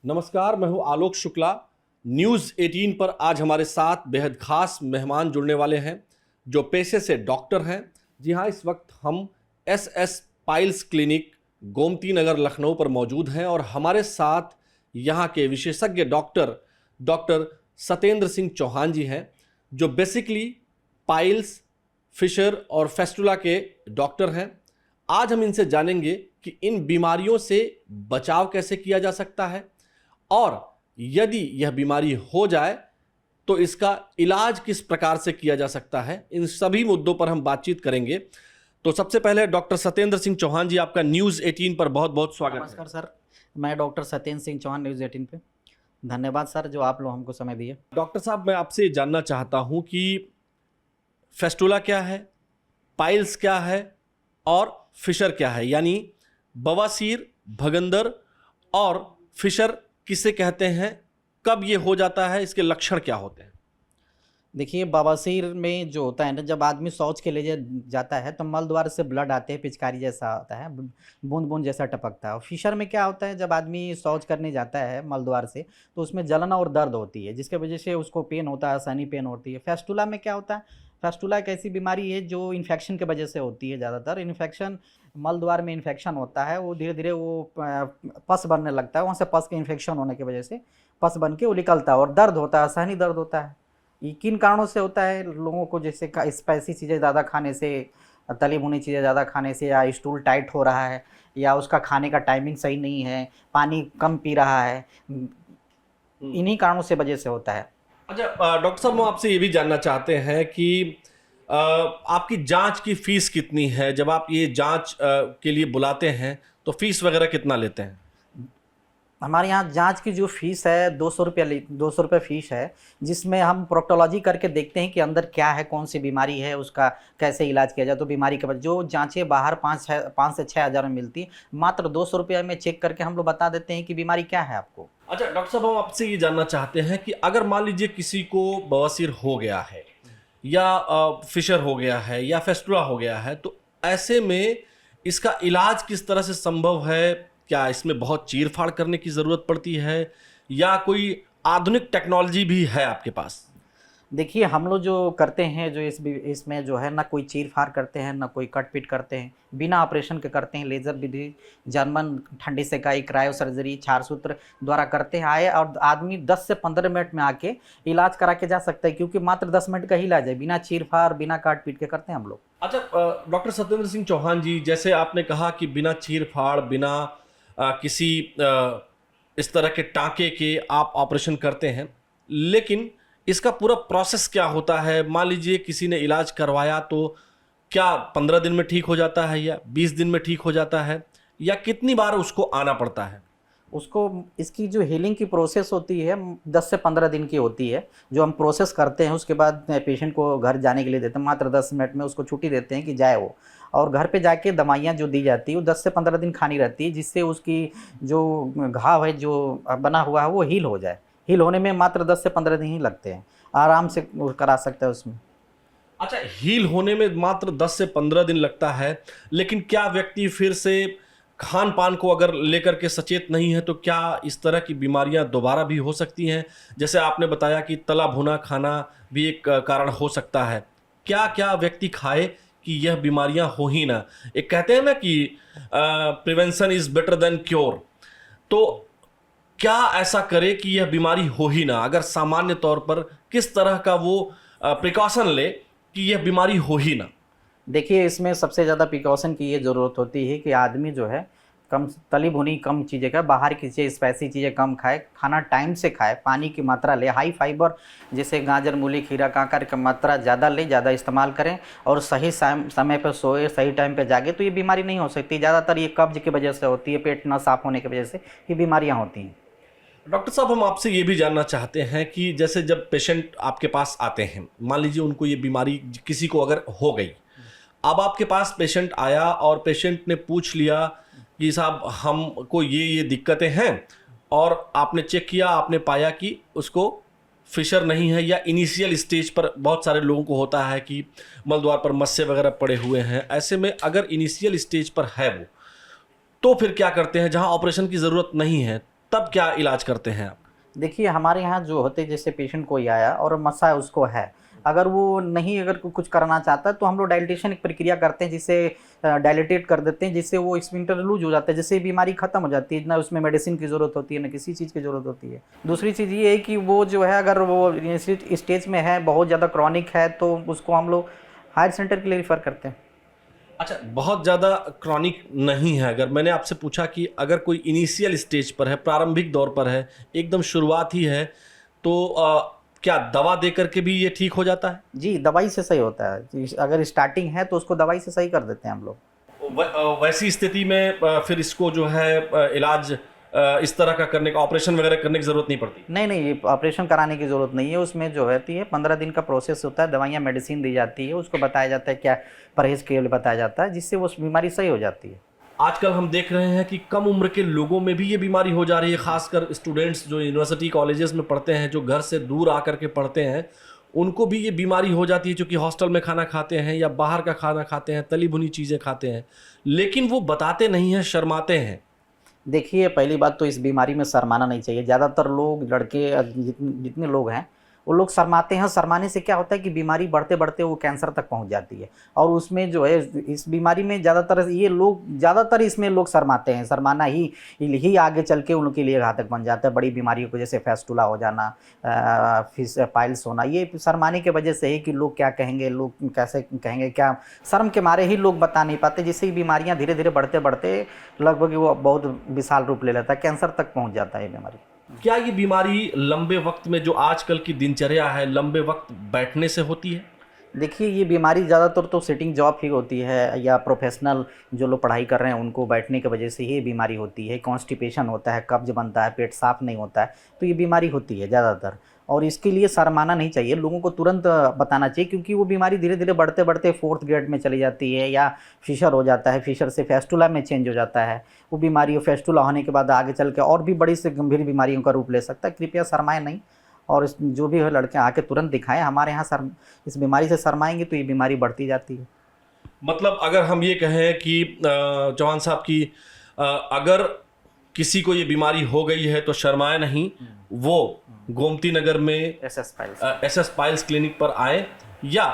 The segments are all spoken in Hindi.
नमस्कार, मैं हूं आलोक शुक्ला। न्यूज़ 18 पर आज हमारे साथ बेहद खास मेहमान जुड़ने वाले हैं जो पेशे से डॉक्टर हैं। जी हां, इस वक्त हम S piles clinic Gomti Nagar Lucknow पर मौजूद हैं और हमारे साथ यहां के विशेषज्ञ डॉक्टर डॉक्टर सत्येंद्र सिंह चौहान जी हैं जो बेसिकली पाइल्स, फिशर और फेस्टुला के डॉक्टर हैं। आज हम इनसे जानेंगे कि इन बीमारियों से बचाव कैसे किया जा सकता है और यदि यह बीमारी हो जाए तो इसका इलाज किस प्रकार से किया जा सकता है। इन सभी मुद्दों पर हम बातचीत करेंगे। तो सबसे पहले डॉक्टर सत्येंद्र सिंह चौहान जी, आपका न्यूज़ 18 पर बहुत बहुत स्वागत है। नमस्कार सर, मैं डॉक्टर सत्येंद्र सिंह चौहान, न्यूज़ 18 पे। धन्यवाद सर जो आप लोग हमको समय दिए। डॉक्टर साहब, मैं आपसे जानना चाहता हूं कि फेस्टुला क्या है, पाइल्स क्या है और फिशर क्या है, यानी बवासीर, भगंदर और फिशर किसे कहते हैं, कब ये हो जाता है, इसके लक्षण क्या होते हैं? देखिए, बवासीर में जो होता है ना, जब आदमी शौच के लिए जाता है तो मल द्वार से ब्लड आते हैं, पिचकारी जैसा होता है, बूंद बूंद जैसा टपकता है। और फिशर में क्या होता है, जब आदमी शौच करने जाता है मल द्वार से तो उसमें जलन और दर्द होती है, जिसके वजह से उसको पेन होता है, आसानी पेन होती है। फेस्टुला में क्या होता है, फेस्टुला एक ऐसी बीमारी है जो इन्फेक्शन की वजह से होती है। ज़्यादातर इन्फेक्शन मल द्वार में इन्फेक्शन होता है, वो धीरे धीरे वो पस बनने लगता है, वहाँ से पस के इन्फेक्शन होने की वजह से पस बन के वो निकलता है और दर्द होता है, आसानी दर्द होता है। ये किन कारणों से होता है? लोगों को जैसे स्पाइसी चीज़ें ज़्यादा खाने से, तली भुनी चीज़ें ज़्यादा खाने से, या स्टूल टाइट हो रहा है, या उसका खाने का टाइमिंग सही नहीं है, पानी कम पी रहा है, इन्हीं कारणों से वजह से होता है। अच्छा, डॉक्टर साहब, हम आपसे ये भी जानना चाहते हैं कि आपकी जांच की फीस कितनी है? जब आप ये जांच के लिए बुलाते हैं तो फीस वगैरह कितना लेते हैं? हमारे यहाँ जांच की जो फीस है 200 रुपये फ़ीस है, जिसमें हम प्रोक्टोलॉजी करके देखते हैं कि अंदर क्या है, कौन सी बीमारी है, उसका कैसे इलाज किया जाए। तो बीमारी के बाद जो जांचें बाहर 5 से 6 हज़ार में मिलती, मात्र 200 रुपये में चेक करके हम लोग बता देते हैं कि बीमारी क्या है आपको। अच्छा डॉक्टर साहब, हम आपसे ये जानना चाहते हैं कि अगर मान लीजिए किसी को बवासीर हो गया है या फिशर हो गया है या फेस्टुला हो गया है, तो ऐसे में इसका इलाज किस तरह से संभव है? क्या इसमें बहुत चीर फाड़ करने की ज़रूरत पड़ती है या कोई आधुनिक टेक्नोलॉजी भी है आपके पास? देखिए, हम लोग जो करते हैं, जो इसमें जो है ना कोई चीर-फाड़ करते हैं, ना कोई कट-पीट करते हैं, बिना ऑपरेशन के करते हैं। लेज़र विधि, जर्मन ठंडी सेकाई, क्रायो सर्जरी, क्षार सूत्र द्वारा करते हैं। आए और आदमी 10 से 15 मिनट में आके इलाज करा के जा सकता है, क्योंकि मात्र 10 मिनट का ही इलाज है, बिना चीर-फाड़, बिना काट-पीट के करते हैं हम लोग। अच्छा, डॉक्टर सत्येंद्र सिंह चौहान जी, जैसे आपने कहा कि बिना चीर फाड़, बिना किसी इस तरह के टाँके के आप ऑपरेशन करते हैं, लेकिन इसका पूरा प्रोसेस क्या होता है? मान लीजिए किसी ने इलाज करवाया तो क्या 15 दिन में ठीक हो जाता है या 20 दिन में ठीक हो जाता है या कितनी बार उसको आना पड़ता है? उसको, इसकी जो हीलिंग की प्रोसेस होती है 10 से 15 दिन की होती है, जो हम प्रोसेस करते हैं। उसके बाद पेशेंट को घर जाने के लिए देते हैं, मात्र 10 मिनट में उसको छुट्टी देते हैं कि जाए वो। और घर पे जाके दवाइयाँ जो दी जाती है वो 10 से 15 दिन खानी रहती है, जिससे उसकी जो घाव है जो बना हुआ है वो हील हो जाए। हील होने में मात्र 10 से 15 दिन ही लगते हैं, आराम से वो करा सकता है उसमें। अच्छा, हील होने में मात्र 10 से 15 दिन लगता है, लेकिन क्या व्यक्ति फिर से खान पान को अगर लेकर के सचेत नहीं है तो क्या इस तरह की बीमारियां दोबारा भी हो सकती हैं? जैसे आपने बताया कि तला भुना खाना भी एक कारण हो सकता है। क्या क्या व्यक्ति खाए कि यह बीमारियां हो ही ना? एक कहते हैं ना कि prevention is better than cure. तो क्या ऐसा करे कि यह बीमारी हो ही ना? अगर सामान्य तौर पर किस तरह का वो प्रिकॉशन ले कि यह बीमारी हो ही ना? देखिए, इसमें सबसे ज़्यादा प्रिकॉशन की ये ज़रूरत होती है कि आदमी जो है कम तली भुनी कम चीज़ें खाए, बाहर की चीज़ें, स्पाइसी चीज़ें कम खाए, खाना टाइम से खाए, पानी की मात्रा ले, हाई फाइबर जैसे गाजर, मूली, खीरा, काकड़ की मात्रा ज़्यादा ले, ज़्यादा इस्तेमाल करें और सही समय पर सोए, सही टाइम पे जागे, तो ये बीमारी नहीं हो सकती। ज़्यादातर ये कब्ज की वजह से होती है, पेट न साफ़ होने की वजह से ये बीमारियाँ होती हैं। डॉक्टर साहब, हम आपसे ये भी जानना चाहते हैं कि जैसे जब पेशेंट आपके पास आते हैं, मान लीजिए उनको ये बीमारी किसी को अगर हो गई, अब आपके पास पेशेंट आया और पेशेंट ने पूछ लिया कि साहब हमको ये दिक्कतें हैं, और आपने चेक किया, आपने पाया कि उसको फिशर नहीं है, या इनिशियल स्टेज पर बहुत सारे लोगों को होता है कि मल द्वार पर मस्से वगैरह पड़े हुए हैं। ऐसे में अगर इनिशियल स्टेज पर है वो, तो फिर क्या करते हैं? जहां ऑपरेशन की ज़रूरत नहीं है तब क्या इलाज करते हैं आप? देखिए हमारे यहाँ जो होते जैसे पेशेंट कोई आया और मसा उसको है, अगर वो नहीं अगर कुछ करना चाहता है तो हम लोग डायलिटेशन एक प्रक्रिया करते हैं जिससे डायलिटेट कर देते हैं, जिससे वो स्फिंक्टर लूज हो जाता है, जिससे बीमारी खत्म हो जाती है, ना उसमें मेडिसिन की ज़रूरत होती है ना किसी चीज़ की ज़रूरत होती है। दूसरी चीज़ ये है कि वो जो है अगर वो स्टेज में है, बहुत ज़्यादा क्रॉनिक है, तो उसको हम लोग हायर सेंटर के लिए रिफ़र करते हैं। अच्छा, बहुत ज़्यादा क्रॉनिक नहीं है, अगर मैंने आपसे पूछा कि अगर कोई इनिशियल स्टेज पर है, प्रारंभिक दौर पर है, एकदम शुरुआत ही है, तो क्या दवा दे करके भी ये ठीक हो जाता है? जी, दवाई से सही होता है। अगर स्टार्टिंग है तो उसको दवाई से सही कर देते हैं हम लोग। वैसी स्थिति में फिर इसको जो है इलाज इस तरह का करने का, ऑपरेशन वगैरह करने की ज़रूरत नहीं पड़ती? नहीं, नहीं, ये ऑपरेशन कराने की ज़रूरत नहीं है। उसमें जो रहती है 15 दिन का प्रोसेस होता है, दवाइयाँ मेडिसिन दी जाती है, उसको बताया जाता है क्या परहेज़ के लिए बताया जाता है, जिससे वो बीमारी सही हो जाती है। आजकल हम देख रहे हैं कि कम उम्र के लोगों में भी ये बीमारी हो जा रही है, खासकर स्टूडेंट्स जो यूनिवर्सिटी कॉलेजेस में पढ़ते हैं, जो घर से दूर आकर के पढ़ते हैं, उनको भी ये बीमारी हो जाती है, क्योंकि हॉस्टल में खाना खाते हैं या बाहर का खाना खाते हैं, तली भुनी चीज़ें खाते हैं, लेकिन वो बताते नहीं हैं, शर्माते हैं। देखिए, पहली बात तो इस बीमारी में शर्माना नहीं चाहिए। ज़्यादातर लोग लड़के जितने जितने लोग हैं, वो लोग शर्माते हैं। शर्माने से क्या होता है कि बीमारी बढ़ते-बढ़ते वो कैंसर तक पहुँच जाती है। और उसमें जो है इस बीमारी में ज़्यादातर इसमें लोग शर्माते हैं। शर्माना ही आगे चल के उनके लिए घातक बन जाता है। बड़ी बीमारियों को जैसे फैस्टुला हो जाना, फिर पाइल्स होना, ये शर्माने की वजह से है कि लोग क्या कहेंगे, लोग कैसे कहेंगे, क्या शर्म के मारे ही लोग बता नहीं पाते, जिससे बीमारियाँ धीरे-धीरे बढ़ते-बढ़ते लगभग वो बहुत विशाल रूप ले लेता है, कैंसर तक पहुँच जाता है ये बीमारी। क्या ये बीमारी लंबे वक्त में, जो आजकल की दिनचर्या है, लंबे वक्त बैठने से होती है? देखिए, ये बीमारी ज़्यादातर तो सिटिंग जॉब ही होती है, या प्रोफेशनल जो लोग पढ़ाई कर रहे हैं उनको बैठने की वजह से ये बीमारी होती है। कॉन्स्टिपेशन होता है, कब्ज बनता है, पेट साफ नहीं होता है, तो ये बीमारी होती है ज़्यादातर। और इसके लिए शर्माना नहीं चाहिए, लोगों को तुरंत बताना चाहिए, क्योंकि वो बीमारी धीरे-धीरे बढ़ते-बढ़ते 4th ग्रेड में चली जाती है, या फिशर हो जाता है, फिशर से फेस्टुला में चेंज हो जाता है। वो बीमारी फेस्टुला होने के बाद आगे चल के और भी बड़ी से गंभीर बीमारियों का रूप ले सकता है। कृपया शर्माएँ नहीं, और जो भी है लड़के आके तुरंत दिखाएँ। हमारे यहाँ इस बीमारी से शर्माएंगे तो ये बीमारी बढ़ती जाती है। मतलब अगर हम ये कहें कि चौहान साहब की अगर किसी को ये बीमारी हो गई है तो शर्माए नहीं, वो गोमती नगर में एसएस पाइल्स क्लिनिक पर आए, या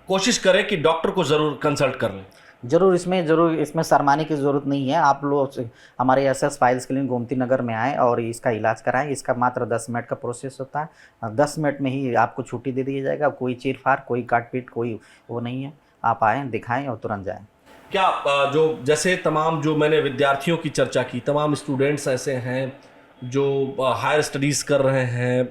कोशिश करें कि डॉक्टर को ज़रूर कंसल्ट कर लें। ज़रूर इसमें शर्माने की ज़रूरत नहीं है। आप लोग हमारे एसएस पाइल्स क्लिनिक गोमती नगर में आएँ और इसका इलाज कराएँ। इसका मात्र 10 मिनट का प्रोसेस होता है। 10 मिनट में ही आपको छुट्टी दे दिया जाएगा। कोई चीर-फाड़, कोई काट-पीट, कोई वो नहीं है। आप आएँ, दिखाएँ और तुरंत जाएँ। क्या जो जैसे तमाम जो मैंने विद्यार्थियों की चर्चा की, तमाम स्टूडेंट्स ऐसे हैं जो हायर स्टडीज़ कर रहे हैं,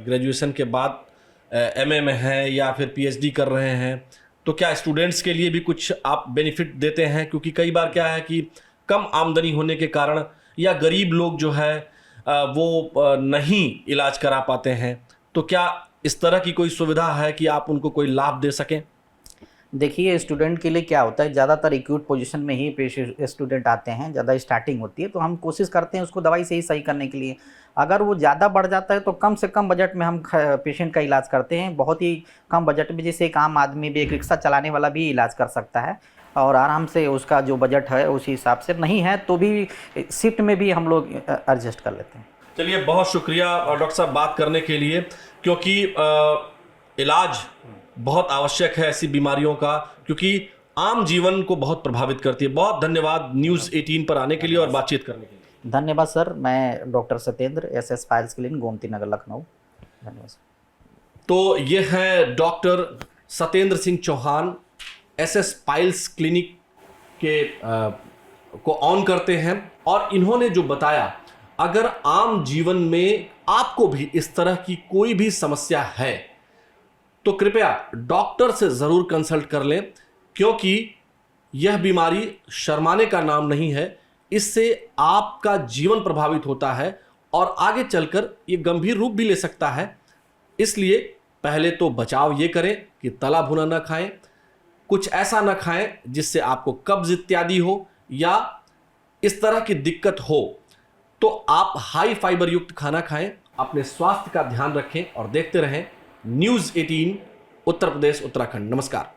ग्रेजुएशन के बाद एमए में हैं या फिर पीएचडी कर रहे हैं, तो क्या स्टूडेंट्स के लिए भी कुछ आप बेनिफिट देते हैं? क्योंकि कई बार क्या है कि कम आमदनी होने के कारण या गरीब लोग जो है वो नहीं इलाज करा पाते हैं, तो क्या इस तरह की कोई सुविधा है कि आप उनको कोई लाभ दे सकें? देखिए, स्टूडेंट के लिए क्या होता है, ज़्यादातर एक्यूट पोजीशन में ही स्टूडेंट आते हैं, ज़्यादा स्टार्टिंग होती है, तो हम कोशिश करते हैं उसको दवाई से ही सही करने के लिए। अगर वो ज़्यादा बढ़ जाता है तो कम से कम बजट में हम पेशेंट का इलाज करते हैं, बहुत ही कम बजट में, जिससे एक आम आदमी भी, एक रिक्शा चलाने वाला भी इलाज कर सकता है, और आराम से उसका जो बजट है उसी हिसाब से। नहीं है तो भी शिफ्ट में भी हम लोग एडजस्ट कर लेते हैं। चलिए, बहुत शुक्रिया डॉक्टर साहब बात करने के लिए, क्योंकि इलाज बहुत आवश्यक है ऐसी बीमारियों का, क्योंकि आम जीवन को बहुत प्रभावित करती है। बहुत धन्यवाद न्यूज़ 18 पर आने के लिए और बातचीत करने के लिए। धन्यवाद सर। मैं doctor Satyendra, S S piles clinic, Gomti Nagar, Lucknow. धन्यवाद सर। तो ये है doctor Satyendra Singh Chauhan, S S piles clinic के को ऑन करते हैं, और इन्होंने जो बताया, अगर आम जीवन में आपको भी इस तरह की कोई भी समस्या है तो कृपया डॉक्टर से ज़रूर कंसल्ट कर लें, क्योंकि यह बीमारी शर्माने का नाम नहीं है। इससे आपका जीवन प्रभावित होता है और आगे चलकर ये गंभीर रूप भी ले सकता है। इसलिए पहले तो बचाव ये करें कि तला भुना ना खाएं, कुछ ऐसा ना खाएं जिससे आपको कब्ज इत्यादि हो या इस तरह की दिक्कत हो, तो आप हाई फाइबर युक्त खाना खाएं, अपने स्वास्थ्य का ध्यान रखें और देखते रहें न्यूज़ 18 उत्तर प्रदेश उत्तराखंड। नमस्कार।